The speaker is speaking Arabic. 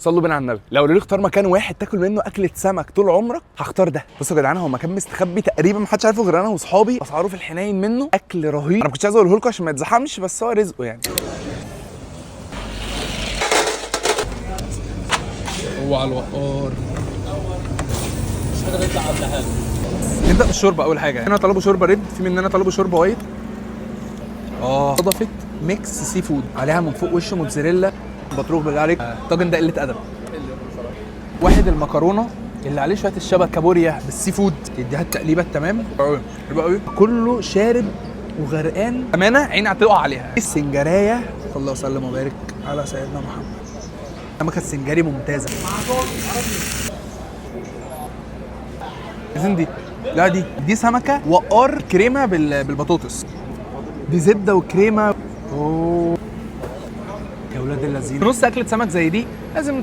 صلوا بينا على النبي. لو قالوا لي اختار مكان واحد تاكل منه اكله سمك طول عمرك هختار ده. بصوا يا جدعان، هو مكان مستخبي تقريبا محدش عارفه غير انا واصحابي، اسعاره في الحنين منه، اكل رهيب. انا ما كنتش عايز اقوله لكم عشان ما يتزحمش، بس هو رزقه يعني. هو على الوقار مش حاجه تطلع على الدهان. نبدا بالشوربه اول حاجه. هنا طلبوا شوربه ريد، في مننا طلبوا شوربه وايت. اضافت ميكس سي فود عليها من فوق وش موتزاريلا بطروخ. بالله عليك الطاجن ده قله ادب. واحد المكرونه اللي عليه شويه الشبت كابوريا بالسي فود، تديها التقليبه التمام. حلو قوي، كله شارب وغرقان امانه، عيني هتقع عليها. السنجاريه صلى الله وسلم وبارك على سيدنا محمد. سمكه السنجاري ممتازه. دي لا دي سمكه وقار كريمه بالبطاطس، دي زبده وكريمه. اوه يا ولاد اللذين، نص اكله سمك زي دي لازم